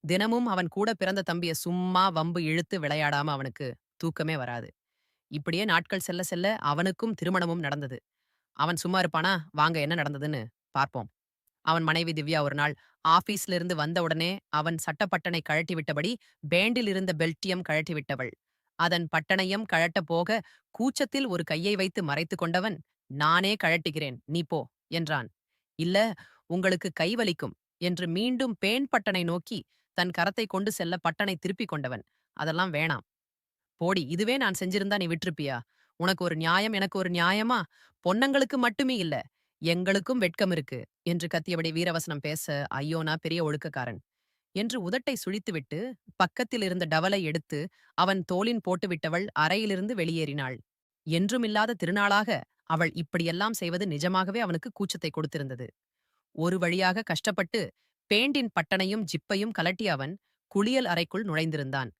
தினமும் அவன் கூட பிறந்த தம்பிய சும்மா வம்பு இழுத்து விளையாடாம அவனுக்கு தூக்கமே வராது. இப்படியே நாட்கள் செல்ல செல்ல அவனுக்கும் திருமணமும் நடந்தது. அவன் சும்மா இருப்பானா? வாங்க என்ன நடந்ததுன்னு பார்ப்போம். அவன் மனைவி திவ்யா ஒரு நாள் ஆபீஸ்ல இருந்து வந்த உடனே அவன் சட்டப்பட்டனை கழட்டி விட்டபடி பேண்டில் இருந்த பெல்ட்டியம் கழட்டி விட்டவள். அதன் பட்டனையும் கழட்டப் போக கூச்சத்தில் ஒரு கையை வைத்து மறைத்துக் கொண்டவன், "நானே கழட்டுகிறேன், நீ போ" என்றான். "இல்ல, உங்களுக்கு கை வலிக்கும்" என்று மீண்டும் பேண்ட் பட்டனை நோக்கி தன் கரத்தை கொண்டு செல்ல பட்டனை திருப்பிக் கொண்டவன், "அதெல்லாம் வேணாம். போடி, இதுவே நான் செஞ்சிருந்தா நீ விட்டுருப்பியா? உனக்கு ஒரு நியாயம், எனக்கு ஒரு நியாயமா? பொன்னங்களுக்கு மட்டுமே இல்ல, எங்களுக்கும் வெட்கம் இருக்கு" என்று கத்தியபடி வீரவசனம் பேச, "ஐயோ, நான் பெரிய ஒழுக்கக்காரன்" என்று உதட்டை சுழித்துவிட்டு பக்கத்தில் இருந்த டவலை எடுத்து அவன் தோளின் போட்டுவிட்டவள் அறையிலிருந்து வெளியேறினாள். என்றுமில்லாத திருநாளாக அவள் இப்படியெல்லாம் செய்வது நிஜமாகவே அவனுக்கு கூச்சத்தை கொடுத்திருந்தது. ஒரு வழியாக கஷ்டப்பட்டு பேண்டின் பட்டனையும் ஜிப்பையும் கலட்டி அவன் குளியல் அறைக்குள் நுழைந்திருந்தான்.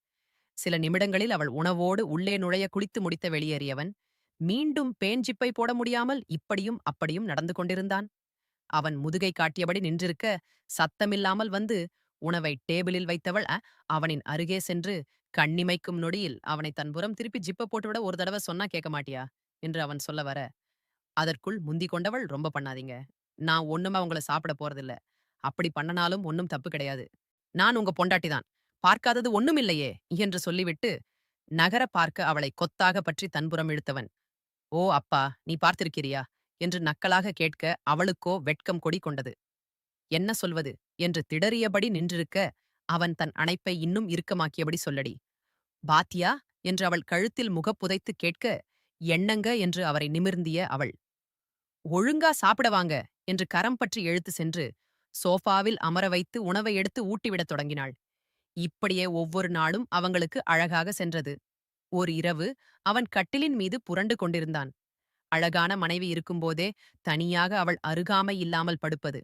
சில நிமிடங்களில் அவள் உணவோடு உள்ளே நுழைய குளித்து முடித்த வெளியேறியவன் மீண்டும் பேன் ஜிப்பை போட முடியாமல் இப்படியும் அப்படியும் நடந்து கொண்டிருந்தான். அவன் முதுகை காட்டியபடி நின்றிருக்க, சத்தமில்லாமல் வந்து உணவை டேபிளில் வைத்தவள் அவனின் அருகே சென்று கண்ணிமைக்கும் நொடியில் அவனை தன்புறம் திருப்பி ஜிப்ப போட்டுவிட ஒரு தடவை சொன்னா கேட்க மாட்டியா என்று அவன் சொல்ல வர, அதற்குள் முந்திக் கொண்டவள், "ரொம்ப பண்ணாதீங்க. நான் ஒண்ணுமா உங்கள சாப்பிட போறதில்ல. அப்படி பண்ணனாலும் ஒண்ணும் தப்பு கிடையாது. நான் உங்க பொண்டாட்டி தான். பார்க்காதது ஒண்ணும் இல்லையே" என்று சொல்லிவிட்டு நகர பார்க்க அவளை கொத்தாக பற்றி தன்புறம் இழுத்தவன், "ஓ அப்பா, நீ பார்த்திருக்கிறியா?" என்று நக்கலாக கேட்க அவளுக்கோ வெட்கம் கொடி கொண்டது. என்ன சொல்வது என்று திடறியபடி நின்றிருக்க, அவன் தன் அணைப்பை இன்னும் இறுக்கமாக்கியபடி, "சொல்லடி." "பாத்தியா?" என்று அவள் கழுத்தில் முகப்புதைத்து கேட்க, "எண்ணங்க" என்று அவரை நிமிர்ந்திய அவள், "ஒழுங்கா சாப்பிட வாங்க" என்று கரம் பற்றி இழுத்து சென்று சோஃபாவில் அமர வைத்து உணவை எடுத்து ஊட்டிவிடத் தொடங்கினாள். இப்படியே ஒவ்வொரு நாளும் அவங்களுக்கு அழகாக சென்றது. ஓர் இரவு அவன் கட்டிலின் மீது புரண்டு கொண்டிருந்தான். அழகான மனைவி இருக்கும்போதே தனியாக அவள் அருகாமை இல்லாமல் படுப்பது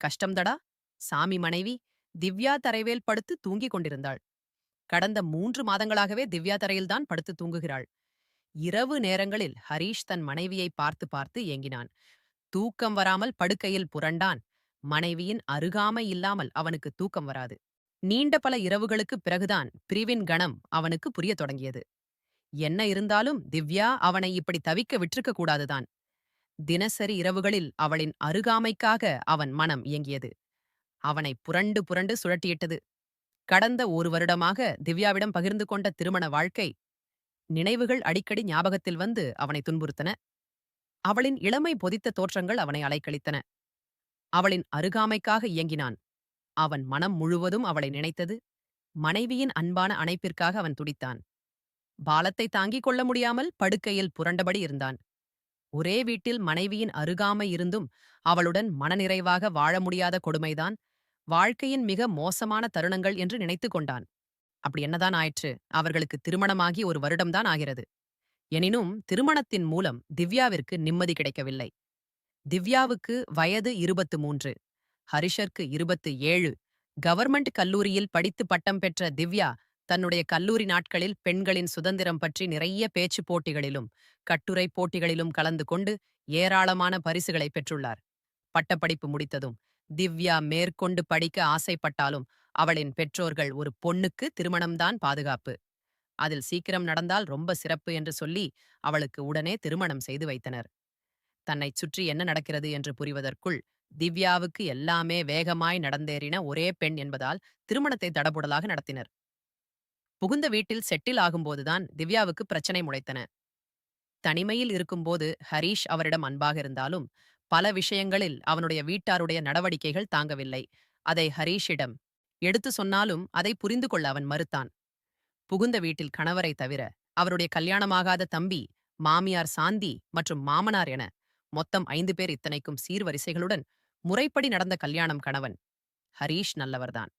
கஷ்டம்தடா. சாமி மனைவி திவ்யா தரைவேல் படுத்து தூங்கிக் கொண்டிருந்தாள். கடந்த 3 மாதங்களாகவே திவ்யா தரையில்தான் படுத்து தூங்குகிறாள். இரவு நேரங்களில் ஹரீஷ் தன் மனைவியை பார்த்து பார்த்து ஏங்கினான். தூக்கம் வராமல் படுக்கையில் புரண்டான். மனைவியின் அருகாமை இல்லாமல் அவனுக்கு தூக்கம் வராது. நீண்ட பல இரவுகளுக்குப் பிறகுதான் பிரிவின் கணம் அவனுக்கு புரியத் தொடங்கியது. என்ன இருந்தாலும் திவ்யா அவனை இப்படி தவிக்க விட்டிருக்க கூடாதுதான். தினசரி இரவுகளில் அவளின் அருகாமைக்காக அவன் மனம் இயங்கியது. அவனை புரண்டு புரண்டு சுழட்டியிட்டது. கடந்த 1 வருடமாக திவ்யாவிடம் பகிர்ந்து கொண்ட திருமண வாழ்க்கை நினைவுகள் அடிக்கடி ஞாபகத்தில் வந்து அவனை துன்புறுத்தன. அவளின் இளமை பொதித்த தோற்றங்கள் அவனை அலைக்கழித்தன. அவளின் அருகாமைக்காக இயங்கினான். அவன் மனம் முழுவதும் அவளை நினைத்தது. மனைவியின் அன்பான அணைப்பிற்காக அவன் துடித்தான். பாலத்தை தாங்கிக் கொள்ள முடியாமல் படுக்கையில் புரண்டபடி இருந்தான். ஒரே வீட்டில் மனைவியின் அருகாமை இருந்தும் அவளுடன் மனநிறைவாக வாழ முடியாத கொடுமைதான் வாழ்க்கையின் மிக மோசமான தருணங்கள் என்று நினைத்துக் கொண்டான். அப்படி என்னதான் ஆயிற்று? அவர்களுக்கு திருமணமாகி 1 வருடம்தான் ஆகிறது. எனினும் திருமணத்தின் மூலம் திவ்யாவிற்கு நிம்மதி கிடைக்கவில்லை. திவ்யாவுக்கு வயது 23, ஹரிஷருக்கு 27. கவர்மெண்ட் கல்லூரியில் படித்து பட்டம் பெற்ற திவ்யா தன்னுடைய கல்லூரி நாட்களில் பெண்களின் சுதந்திரம் பற்றி நிறைய பேச்சு போட்டிகளிலும் கட்டுரை போட்டிகளிலும் கலந்து கொண்டு ஏராளமான பரிசுகளை பெற்றுள்ளார். பட்டப்படிப்பு முடித்ததும் திவ்யா மேற்கொண்டு படிக்க ஆசைப்பட்டாலும் அவளின் பெற்றோர்கள் ஒரு பொண்ணுக்கு திருமணம்தான் பாதுகாப்பு, அதில் சீக்கிரம் நடந்தால் ரொம்ப சிறப்பு என்று சொல்லி அவளுக்கு உடனே திருமணம் செய்து வைத்தனர். தன்னைச் சுற்றி என்ன நடக்கிறது என்று புரிவதற்குள் திவ்யாவுக்கு எல்லாமே வேகமாய் நடந்தேறின. ஒரே பெண் என்பதால் திருமணத்தை தடபுடலாக நடத்தினர். புகுந்த வீட்டில் செட்டில் ஆகும்போதுதான் திவ்யாவுக்கு பிரச்சனை முளைத்தன. தனிமையில் இருக்கும்போது ஹரீஷ் அவரிடம் அன்பாக இருந்தாலும் பல விஷயங்களில் அவனுடைய வீட்டாருடைய நடவடிக்கைகள் தாங்கவில்லை. அதை ஹரீஷிடம் எடுத்து சொன்னாலும் அதை புரிந்து கொள்ள அவன் மறுத்தான். புகுந்த வீட்டில் கணவரை தவிர அவருடைய கல்யாணமாகாத தம்பி, மாமியார் சாந்தி மற்றும் மாமனார் என மொத்தம் 5 பேர், இத்தனைக்கும் சீர்வரிசைகளுடன் முறைப்படி நடந்த கல்யாணம் கணவன். ஹரீஷ் நல்லவர்தான்,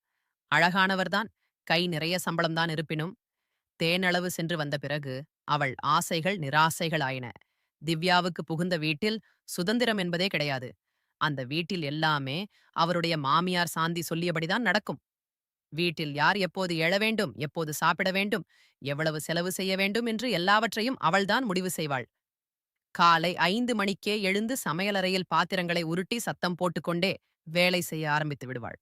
அழகானவர்தான், கை நிறைய சம்பளம்தான். இருப்பினும் தேனளவு சென்று வந்த பிறகு அவள் ஆசைகள் நிராசைகள் ஆயின. திவ்யாவுக்கு புகுந்த வீட்டில் சுதந்திரம் என்பதே கிடையாது. அந்த வீட்டில் எல்லாமே அவருடைய மாமியார் சாந்தி சொல்லியபடிதான் நடக்கும். வீட்டில் யார் எப்போது எழ வேண்டும், எப்போது சாப்பிட வேண்டும், எவ்வளவு செலவு செய்ய வேண்டும் என்று எல்லாவற்றையும் அவள்தான் முடிவு செய்வாள். காலை 5 மணிக்கே எழுந்து சமையலறையில் பாத்திரங்களை உருட்டி சத்தம் போட்டுக்கொண்டே வேலை செய்ய ஆரம்பித்து விடுவாள்.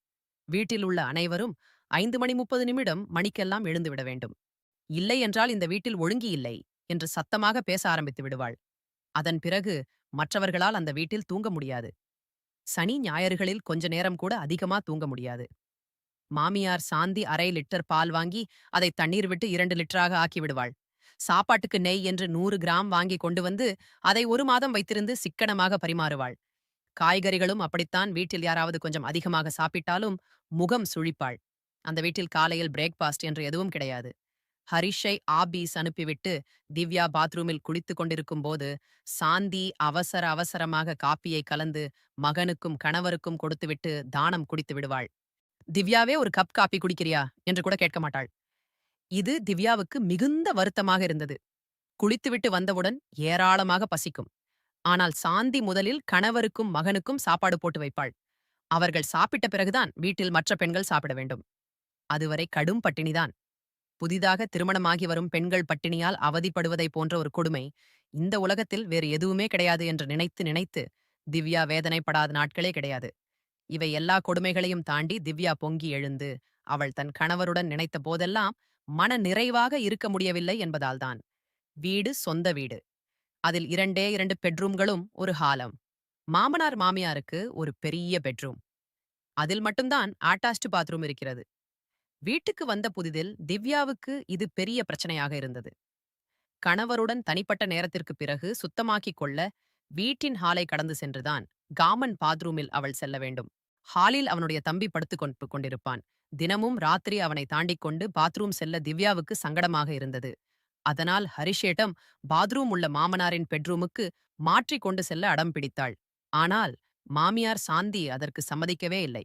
வீட்டில் உள்ள அனைவரும் 5:30 மணிக்கெல்லாம் எழுந்துவிட வேண்டும். இல்லை என்றால் இந்த வீட்டில் ஒழுங்கி இல்லை என்று சத்தமாக பேச ஆரம்பித்து விடுவாள். அதன் பிறகு மற்றவர்களால் அந்த வீட்டில் தூங்க முடியாது. சனி ஞாயிறுகளில் கொஞ்ச நேரம் கூட அதிகமா தூங்க முடியாது. மாமியார் சாந்தி 1/2 லிட்டர் பால் வாங்கி அதை தண்ணீர் விட்டு 2 லிட்டராக ஆக்கி விடுவாள். சாப்பாட்டுக்கு நெய் என்று 100 கிராம் வாங்கி கொண்டு வந்து அதை 1 மாதம் வைத்திருந்து சிக்கனமாக பரிமாறுவாள். காய்கறிகளும் அப்படித்தான். வீட்டில் யாராவது கொஞ்சம் அதிகமாக சாப்பிட்டாலும் முகம் சுழிப்பாள். அந்த வீட்டில் காலையில் பிரேக்பாஸ்ட் என்று எதுவும் கிடையாது. ஹரிஷை ஆபீஸ் அனுப்பிவிட்டு திவ்யா பாத்ரூமில் குளித்துக் கொண்டிருக்கும் போது சாந்தி அவசர அவசரமாக காப்பியை கலந்து மகனுக்கும் கணவருக்கும் கொடுத்துவிட்டு தானம் குடித்து விடுவாள். திவ்யாவே ஒரு கப் காப்பி குடிக்கிறியா என்று கூட கேட்க மாட்டாள். இது திவ்யாவுக்கு மிகுந்த வருத்தமாக இருந்தது. குளித்துவிட்டு வந்தவுடன் ஏராளமாக பசிக்கும். ஆனால் சாந்தி முதலில் கணவருக்கும் மகனுக்கும் சாப்பாடு போட்டு வைப்பாள். அவர்கள் சாப்பிட்ட பிறகுதான் வீட்டில் மற்ற பெண்கள் சாப்பிட வேண்டும். அதுவரை கடும் பட்டினிதான். புதிதாக திருமணமாகி வரும் பெண்கள் பட்டினியால் அவதிப்படுவதை போன்ற ஒரு கொடுமை இந்த உலகத்தில் வேறு எதுவுமே கிடையாது என்று நினைத்து நினைத்து திவ்யா வேதனைப்படாத நாட்களே கிடையாது. இவை எல்லா கொடுமைகளையும் தாண்டி திவ்யா பொங்கி எழுந்து அவள் தன் கணவருடன் நினைத்த போதெல்லாம் மன நிறைவாக இருக்க முடியவில்லை என்பதால்தான். வீடு சொந்த வீடு. அதில் 2 பெட்ரூம்களும் ஒரு ஹாலம். மாமனார் மாமியாருக்கு ஒரு பெரிய பெட்ரூம். அதில் மட்டும்தான் அட்டாச்டு பாத்ரூம் இருக்கிறது. வீட்டுக்கு வந்த புதிதில் திவ்யாவுக்கு இது பெரிய பிரச்சனையாக இருந்தது. கணவருடன் தனிப்பட்ட நேரத்திற்கு பிறகு சுத்தமாக்கிக் கொள்ள வீட்டின் ஹாலை கடந்து சென்றுதான் காமன் பாத்ரூமில் அவள் செல்ல வேண்டும். ஹாலில் அவனுடைய தம்பி படுத்துக் கொண்டிருப்பான். தினமும் ராத்திரி அவனை தாண்டிக் கொண்டு பாத்ரூம் செல்ல திவ்யாவுக்கு சங்கடமாக இருந்தது. அதனால் ஹரிஷேட்டம் பாத்ரூம் உள்ள மாமனாரின் பெட்ரூமுக்கு மாற்றிக் கொண்டு செல்ல அடம் பிடித்தாள். ஆனால் மாமியார் சாந்தி அதற்கு சம்மதிக்கவே இல்லை.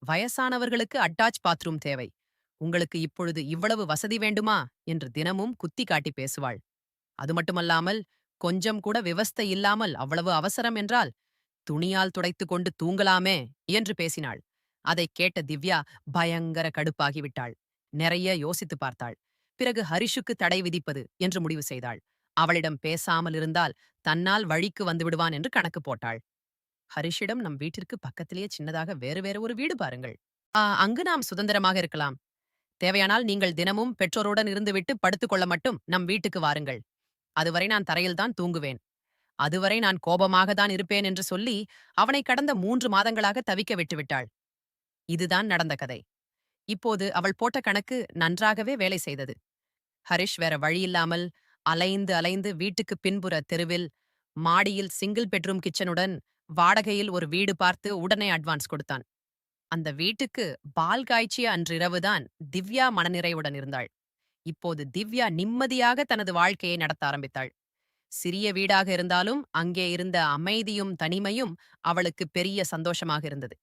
வயசானவர்களுக்கு அட்டாச் பாத்ரூம் தேவை. உங்களுக்கு இப்பொழுது இவ்வளவு வசதி வேண்டுமா என்று தினமும் குத்தி காட்டி பேசுவாள். அது மட்டுமல்லாமல் கொஞ்சம் கூட விவஸ்தை இல்லாமல் அவ்வளவு அவசரம் என்றால் துணியால் துடைத்துக் கொண்டு தூங்கலாமே என்று பேசினாள். அதைக் கேட்ட திவ்யா பயங்கர கடுப்பாகிவிட்டாள். நிறைய யோசித்து பார்த்தாள். பிறகு ஹரிஷுக்கு தடை விதிப்பது என்று முடிவு செய்தாள். அவளிடம் பேசாமல் இருந்தால் தன்னால் வழிக்கு வந்து விடுவான் என்று கணக்கு போட்டாள். ஹரிஷிடம் நம் வீட்டிற்கு பக்கத்திலேயே சின்னதாக வேறு வேறு ஒரு வீடு பாருங்கள். அங்கு நாம் சுதந்திரமாக இருக்கலாம். தேவையானால் நீங்கள் தினமும் பெற்றோருடன் இருந்துவிட்டு படுத்துக்கொள்ள மட்டும் நம் வீட்டுக்கு வாருங்கள். அதுவரை நான் தரையில்தான் தூங்குவேன். அதுவரை நான் கோபமாக தான் இருப்பேன் என்று சொல்லி அவனை கடந்த 3 மாதங்களாக தவிக்க விட்டுவிட்டாள். இதுதான் நடந்த கதை. இப்போது அவள் போட்ட கணக்கு நன்றாகவே வேலை செய்தது. ஹரிஷ் வேற வழியில்லாமல் அலைந்து அலைந்து வீட்டுக்கு பின்புற தெருவில் மாடியில் சிங்கிள் பெட்ரூம் கிச்சனுடன் வாடகையில் ஒரு வீடு பார்த்து உடனே அட்வான்ஸ் கொடுத்தான். அந்த வீட்டுக்கு பால் காய்ச்சிய அன்றிரவுதான் திவ்யா மனநிறைவுடன் இருந்தாள். இப்போது திவ்யா நிம்மதியாக தனது வாழ்க்கையை நடத்த ஆரம்பித்தாள். சிறிய வீடாக இருந்தாலும் அங்கே இருந்த அமைதியும் தனிமையும் அவளுக்கு பெரிய சந்தோஷமாக இருந்தது.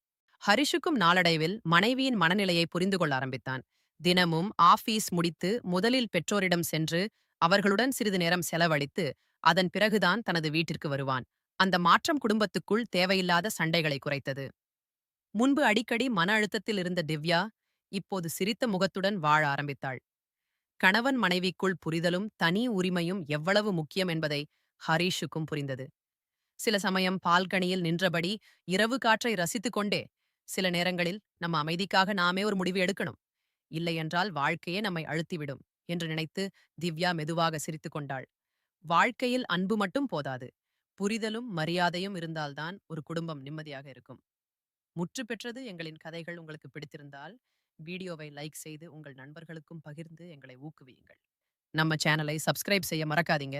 ஹரிஷுக்கும் நாளடைவில் மனைவியின் மனநிலையை புரிந்து கொள்ள ஆரம்பித்தான். தினமும் ஆபீஸ் முடித்து முதலில் பெற்றோரிடம் சென்று அவர்களுடன் சிறிது நேரம் செலவழித்து அதன் பிறகுதான் தனது வீட்டிற்கு வருவான். அந்த மாற்றம் குடும்பத்துக்குள் தேவையில்லாத சண்டைகளை குறைத்தது. முன்பு அடிக்கடி மன அழுத்தத்தில் இருந்த திவ்யா இப்போது சிரித்த முகத்துடன் வாழ ஆரம்பித்தாள். கணவன் மனைவிக்குள் புரிதலும் தனி உரிமையும் எவ்வளவு முக்கியம் என்பதை ஹரீஷுக்கும் புரிந்தது. சில சமயம் பால்கனியில் நின்றபடி இரவு காற்றை ரசித்துக் கொண்டே சில நேரங்களில் நம்ம அமைதிக்காக நாமே ஒரு முடிவு எடுக்கணும், இல்லையென்றால் வாழ்க்கையே நம்மை அழுத்திவிடும் என்று நினைத்து திவ்யா மெதுவாக சிரித்துக் கொண்டாள். வாழ்க்கையில் அன்பு மட்டும் போதாது, புரிதலும் மரியாதையும் இருந்தால்தான் ஒரு குடும்பம் நிம்மதியாக இருக்கும். முற்று பெற்றது எங்களின் கதைகள் உங்களுக்கு பிடித்திருந்தால் வீடியோவை லைக் செய்து உங்கள் நண்பர்களுக்கும் பகிர்ந்து எங்களை ஊக்குவியுங்கள். நம்ம சேனலை சப்ஸ்கிரைப் செய்ய மறக்காதீங்க.